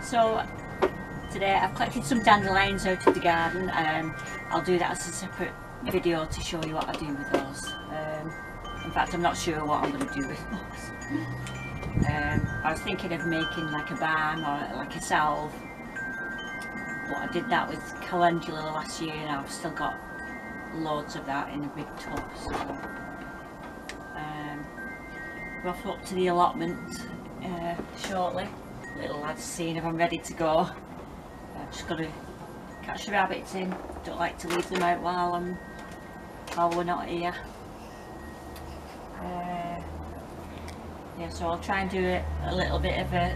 So today I've collected some dandelions out of the garden. I'll do that as a separate video to show you what I do with those. In fact, I'm not sure what I'm going to do with those. I was thinking of making like a balm or like a salve, but I did that with calendula last year and I've still got loads of that in a big tub. So we're off up to the allotment shortly. Little lad's seeing if I'm ready to go. I've just got to catch the rabbits in. Don't like to leave them out while we're not here. Yeah, so I'll try and do a little bit of a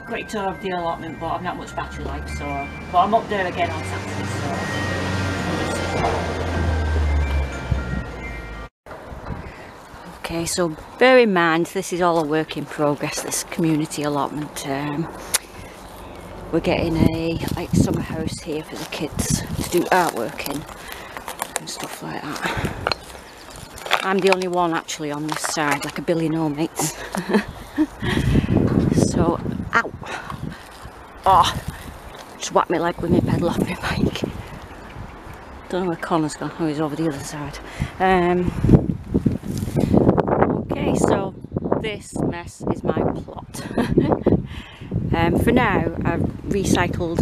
quick tour of the allotment, but I've not much battery life, so but I'm up there again on Saturday, so okay, so bear in mind this is all a work in progress, this community allotment. We're getting a summer house here for the kids to do artwork in and stuff like that. I'm the only one actually on this side, like a billy no mates. So, ow! Oh, just whacked my leg with my pedal off my bike. Don't know where Connor's gone. Oh, he's over the other side. Okay, so this mess is my plot. For now, I've recycled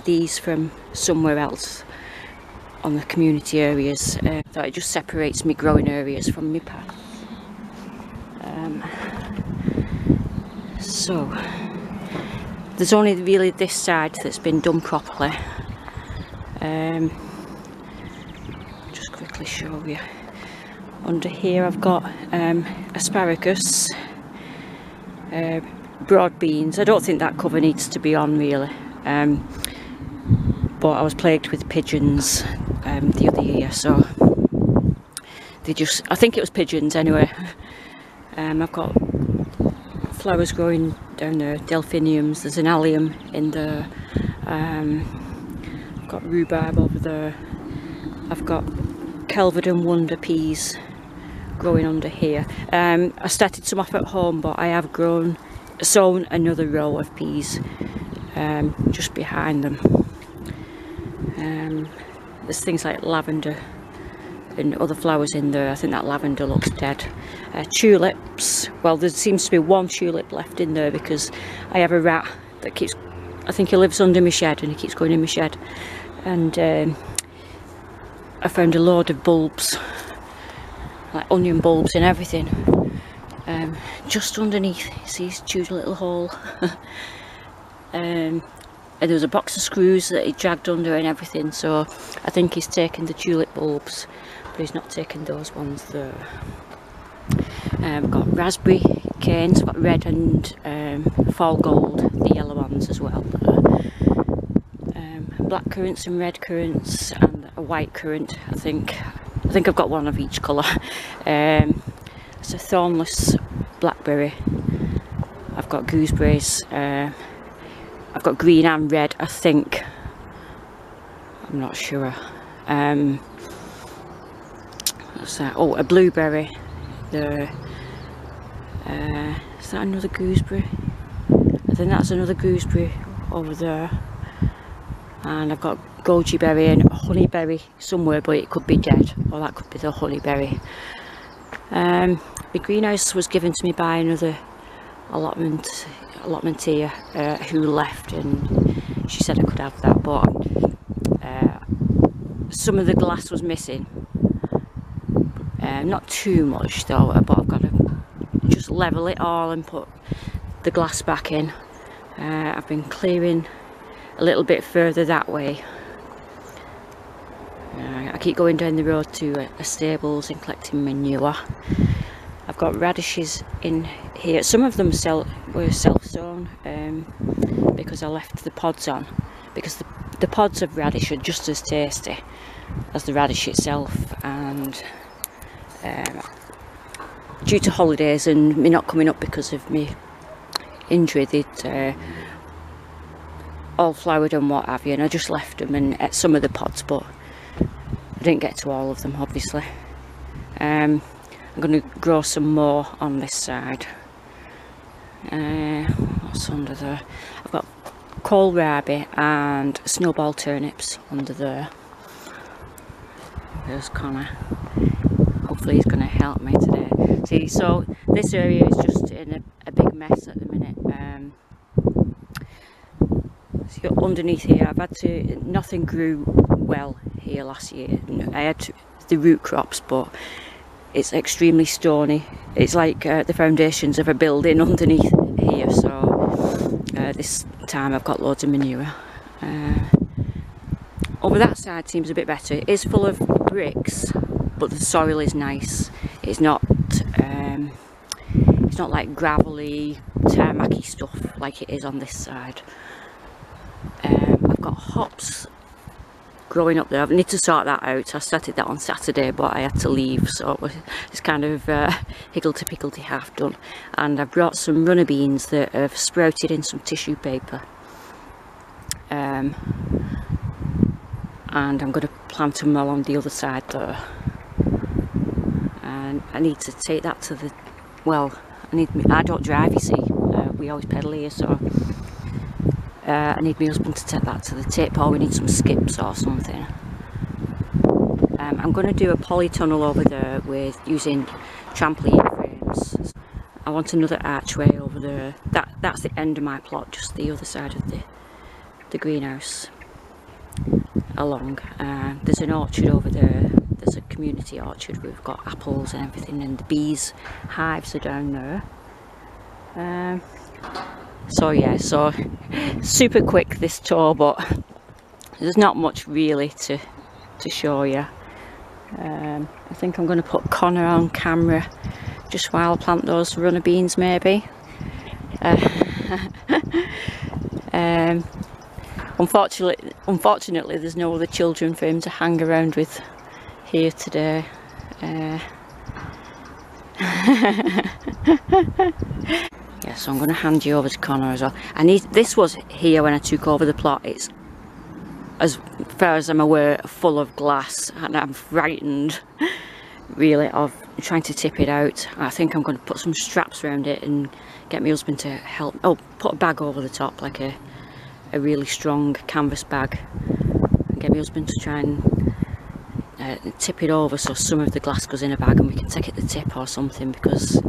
these from somewhere else on the community areas, so it just separates me growing areas from my path. So there's only really this side that's been done properly. Just quickly show you. Under here I've got asparagus, broad beans. I don't think that cover needs to be on really, but I was plagued with pigeons the other year, so they just, I think it was pigeons anyway. I've got flowers growing down there, delphiniums, there's an allium in there, I've got rhubarb over there, I've got Kelvedon wonder peas growing under here. I started some off at home, but I have sown another row of peas just behind them. There's things like lavender and other flowers in there. I think that lavender looks dead. Tulips, well, there seems to be one tulip left in there because I have a rat that keeps, I think he lives under my shed and he keeps going in my shed, and I found a load of bulbs, like onion bulbs and everything, just underneath. See his cute little hole. And there was a box of screws that he dragged under and everything, so I think he's taken the tulip bulbs, but he's not taken those ones there. I've got raspberry canes, I've got red and fall gold, the yellow ones as well. Black currants and red currants and a white currant, I think I've got one of each colour. It's a thornless blackberry. I've got gooseberries. I've got green and red, I think. I'm not sure. What's that? Oh, a blueberry. Is that another gooseberry? I think that's another gooseberry over there. And I've got goji berry and honeyberry somewhere, but it could be dead, or that could be the honeyberry. The greenhouse was given to me by another allotmenteer who left, and she said I could have that, but some of the glass was missing. Not too much though, but I've got to just level it all and put the glass back in. I've been clearing a little bit further that way. I keep going down the road to a stables and collecting manure. I've got radishes in here. Some of them were self-sown because I left the pods on, because the pods of radish are just as tasty as the radish itself, and due to holidays and me not coming up because of my injury, they'd all flowered and what have you, and I just left them and ate some of the pods, but I didn't get to all of them obviously. I'm going to grow some more on this side. What's under there? I've got kohlrabi and snowball turnips under there. There's Connor. Hopefully he's going to help me today. See, so this area is just in a big mess at the minute. So underneath here, I've had to, nothing grew well here last year. I had the root crops, but it's extremely stony. It's like the foundations of a building underneath here, so this time I've got loads of manure. Over that side seems a bit better. It is full of bricks, but the soil is nice. It's not like gravelly, tarmacy stuff like it is on this side. I've got hops growing up there. I need to sort that out. I started that on Saturday, but I had to leave, so it's kind of higgledy-piggledy half done. And I've brought some runner beans that have sprouted in some tissue paper. And I'm going to plant them along the other side there. And I need to take that to the, well, I don't drive, you see. We always pedal here, so I need my husband to take that to the tip, or we need some skips or something. I'm going to do a polytunnel over there with using trampoline frames. I want another archway over there. That's the end of my plot, just the other side of the greenhouse. Along. There's an orchard over there. There's a community orchard. We've got apples and everything, and the bees' hives are down there. So yeah, so super quick this tour, but there's not much really to show you. I think I'm going to put Connor on camera just while I plant those runner beans, maybe. Unfortunately, there's no other children for him to hang around with here today. Yeah, so I'm going to hand you over to Connor as well. This was here when I took over the plot. It's, as far as I'm aware, full of glass, and I'm frightened really of trying to tip it out. I think I'm going to put some straps around it and get my husband to help. Oh, put a bag over the top, like a really strong canvas bag, and get my husband to try and tip it over so some of the glass goes in a bag and we can take it the tip or something, because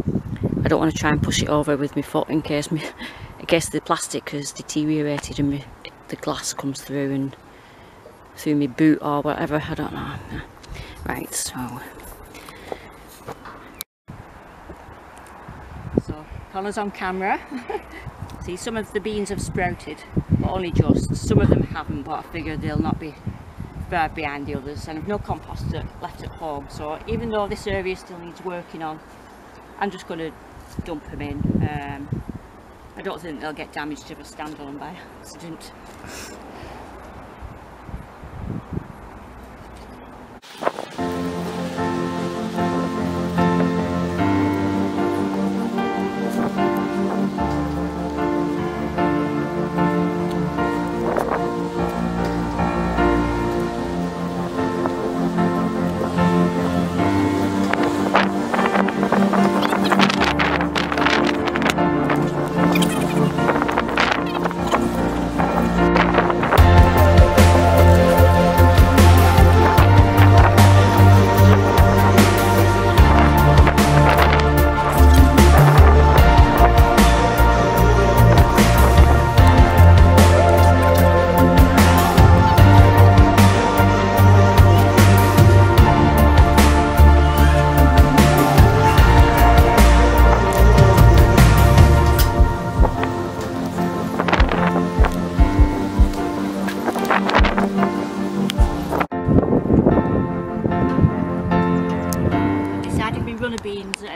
I don't want to try and push it over with my foot in case the plastic has deteriorated and the glass comes through and through my boot or whatever. I don't know. Right, so Connor's on camera. See, some of the beans have sprouted, but only just. Some of them haven't, but I figure they'll not be far behind the others, and I've no compost left at home, so even though this area still needs working on, I'm just going to dump them in. I don't think they'll get damaged if I stand on them by accident.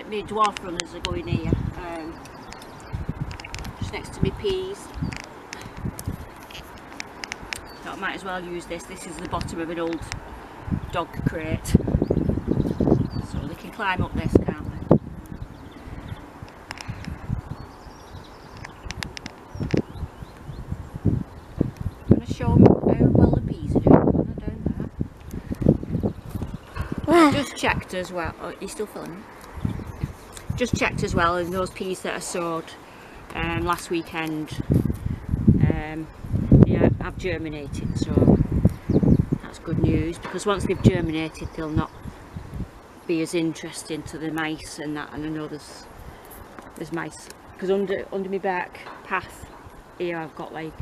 My dwarf runners are going here, just next to my peas. So I might as well use this. This is the bottom of an old dog crate, so they can climb up this, can't they? I'm going to show them how well the peas are doing. Down there. I just checked as well. Oh, you're still filming? Just checked as well, and those peas that I sowed last weekend, yeah, have germinated, so that's good news, because once they've germinated they'll not be as interesting to the mice and that. And I know there's mice, because under my back path here I've got like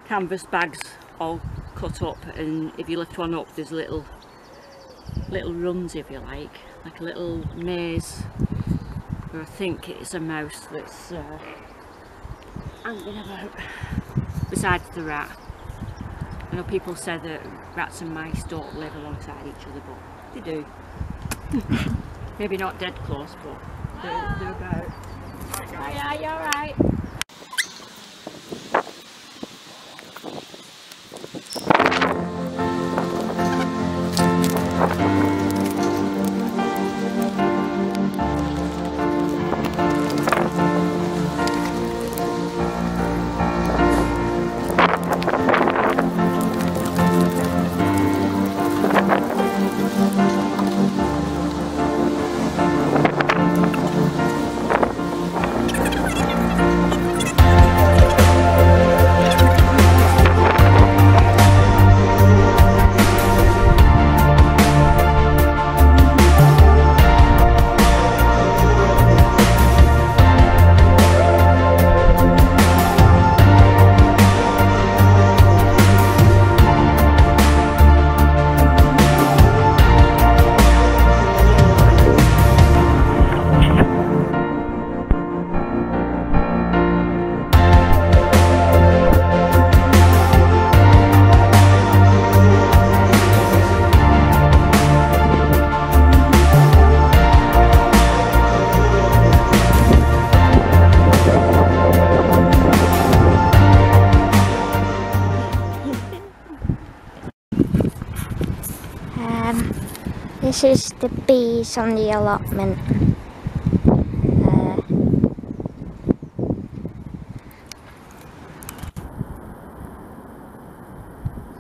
canvas bags all cut up, and if you lift one up there's little runs, if you like a little maze where I think it's a mouse that's hanging about besides the rat. I know people say that rats and mice don't live alongside each other, but they do. Maybe not dead close, but they're about. Yeah, you're alright. This is the bees on the allotment.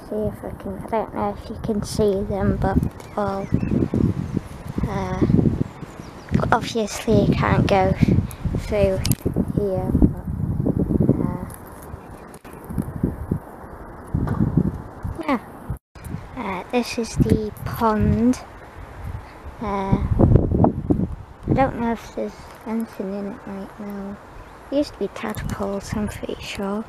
See if I can, I don't know if you can see them, but all, obviously you can't go through here. But, yeah. This is the pond. I don't know if there's anything in it right now. There used to be tadpoles, I'm pretty sure.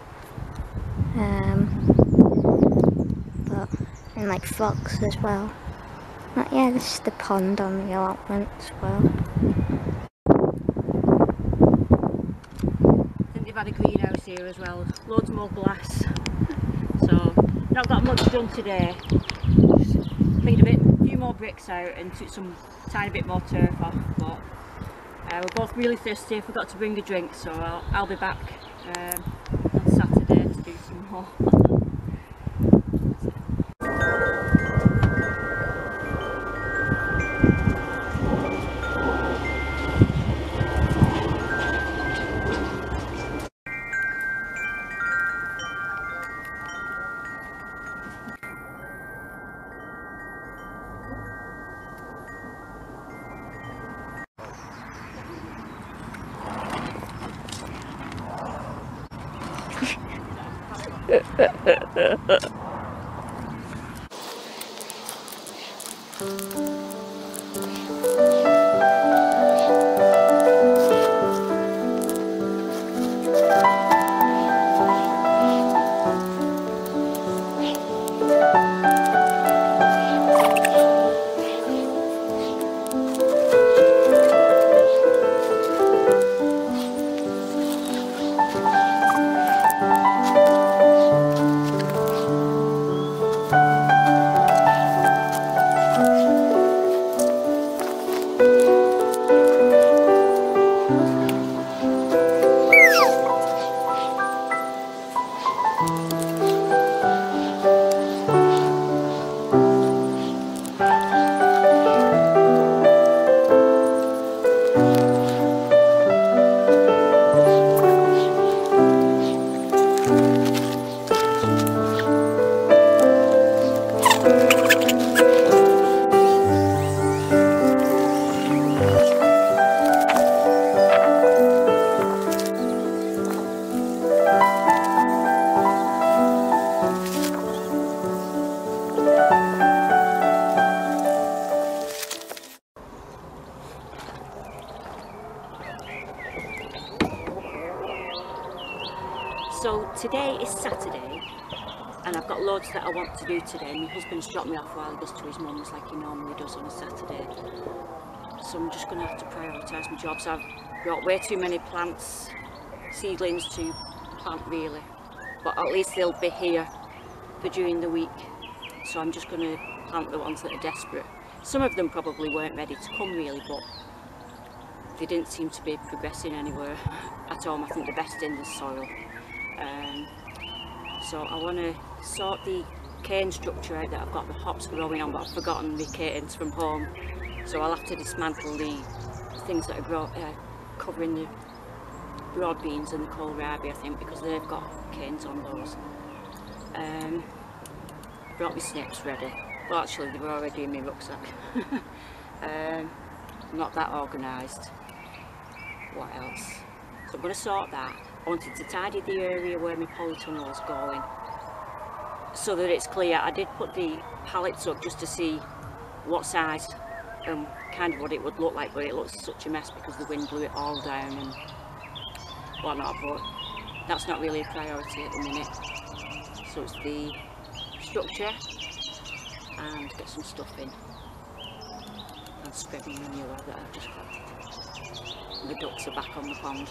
But, and like frogs as well. But yeah, this is the pond on the allotment as well. I think they've had a greenhouse here as well. Loads more glass. So, not got much done today. Just cleaned a few more bricks out and took some tiny bit more turf off. But we're both really thirsty. I forgot to bring a drink, so I'll be back on Saturday to do some more. So today is Saturday and I've got loads that I want to do today. My husband's dropped me off while he goes to his mum's like he normally does on a Saturday. So I'm just going to have to prioritise my jobs. I've got way too many plants, seedlings to plant really, but at least they'll be here for during the week. So I'm just going to plant the ones that are desperate. Some of them probably weren't ready to come really, but they didn't seem to be progressing anywhere at all. I think the best in the soil. So I want to sort the cane structure out that I've got the hops growing on, but I've forgotten the canes from home. So I'll have to dismantle the things that are covering the broad beans and the kohlrabi, I think, because they've got canes on those. Brought my snips ready. Well, actually, they were already in my rucksack. Not that organised. What else? So I'm going to sort that. I wanted to tidy the area where my polytunnel is going so that it's clear. I did put the pallets up just to see what size and kind of what it would look like, but it looks such a mess because the wind blew it all down and whatnot, but that's not really a priority at the minute. So it's the structure and get some stuff in and spread my manure that I've just collected. The ducks are back on the pond.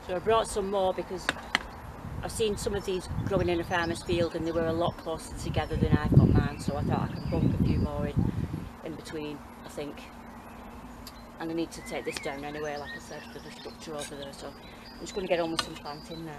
So I brought some more because I've seen some of these growing in a farmer's field and they were a lot closer together than I've got mine, so I thought I could bunk a few more in between, I think. And I need to take this down anyway, like I said, for the structure over there, so I'm just going to get on with some planting now.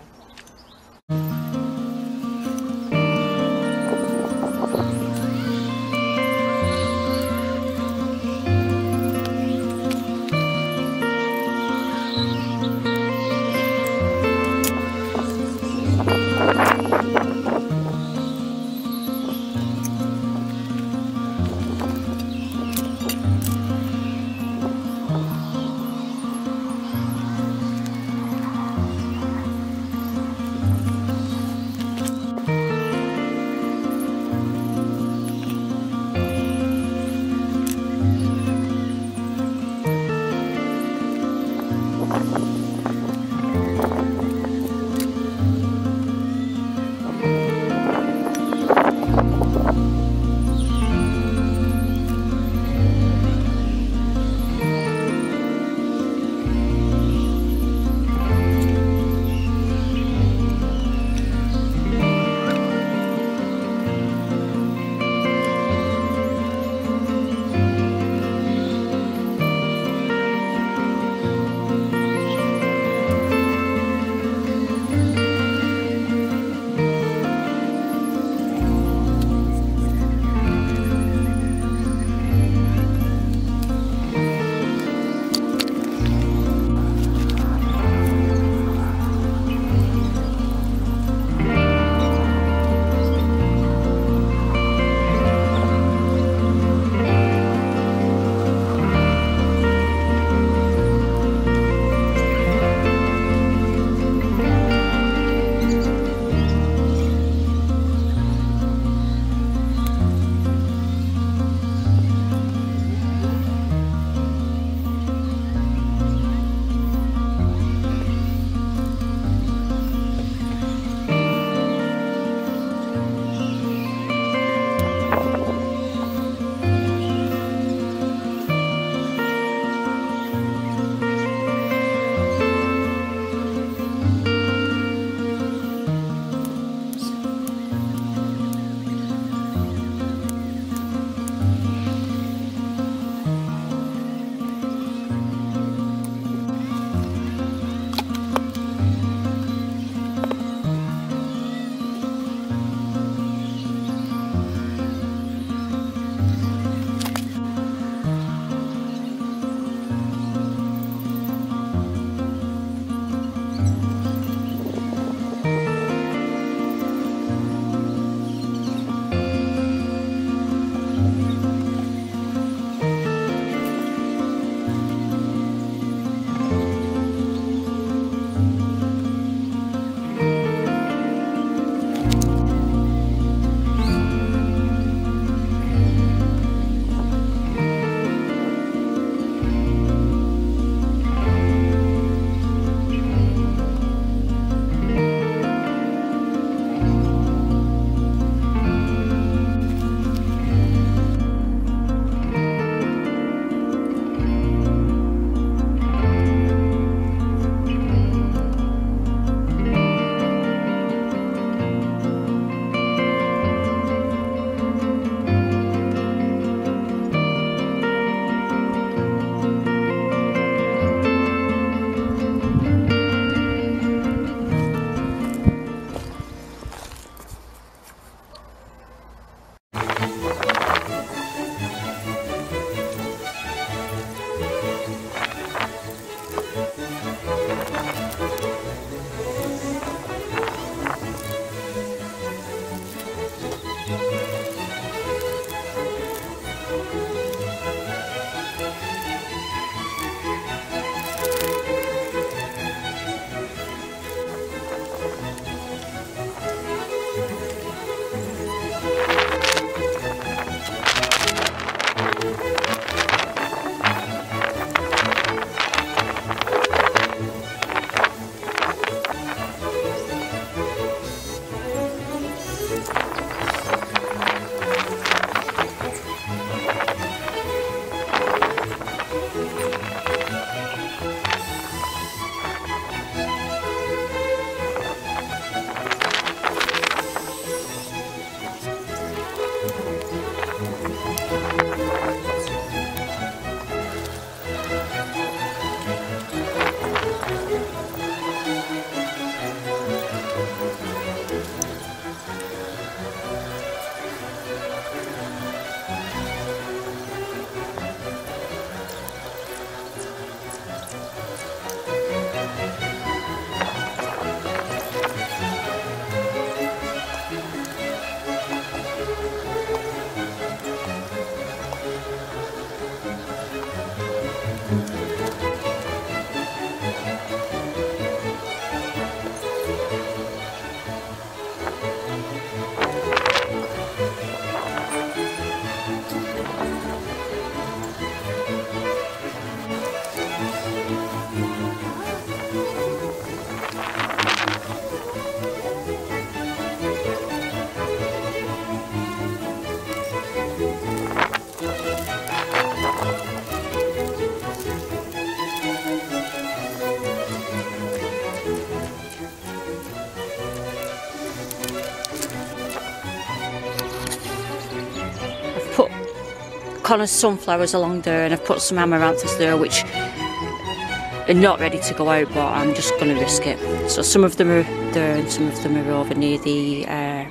Connor's sunflowers along there, and I've put some amaranthus there which are not ready to go out, but I'm just going to risk it. So some of them are there and some of them are over near the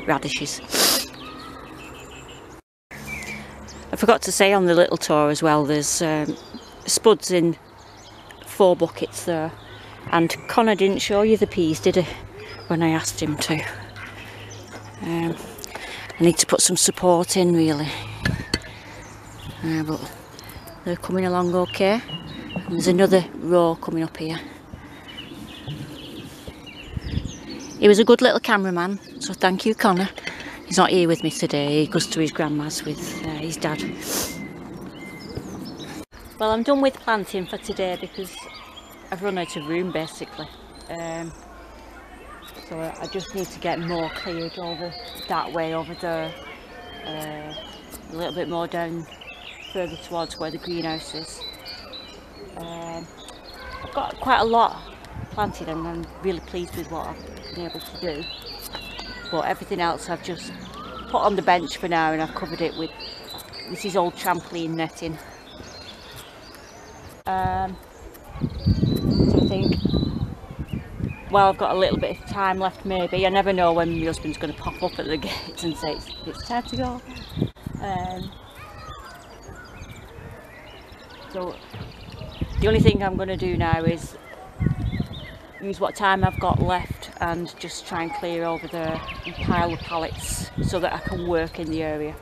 radishes. I forgot to say on the little tour as well, there's spuds in 4 buckets there, and Connor didn't show you the peas, did he, when I asked him to. I need to put some support in really, but they're coming along okay. And there's another row coming up here. He was a good little cameraman, so thank you, Connor. He's not here with me today, he goes to his grandma's with his dad. Well, I'm done with planting for today because I've run out of room basically. So I just need to get more cleared over that way over there, a little bit more down further towards where the greenhouse is. I've got quite a lot planted and I'm really pleased with what I've been able to do. But everything else I've just put on the bench for now, and I've covered it with, this is old trampoline netting. So I think, well, I've got a little bit of time left maybe. I never know when my husband's going to pop up at the gates and say it's time to go. So the only thing I'm going to do now is use what time I've got left and just try and clear over there and pile the pallets so that I can work in the area.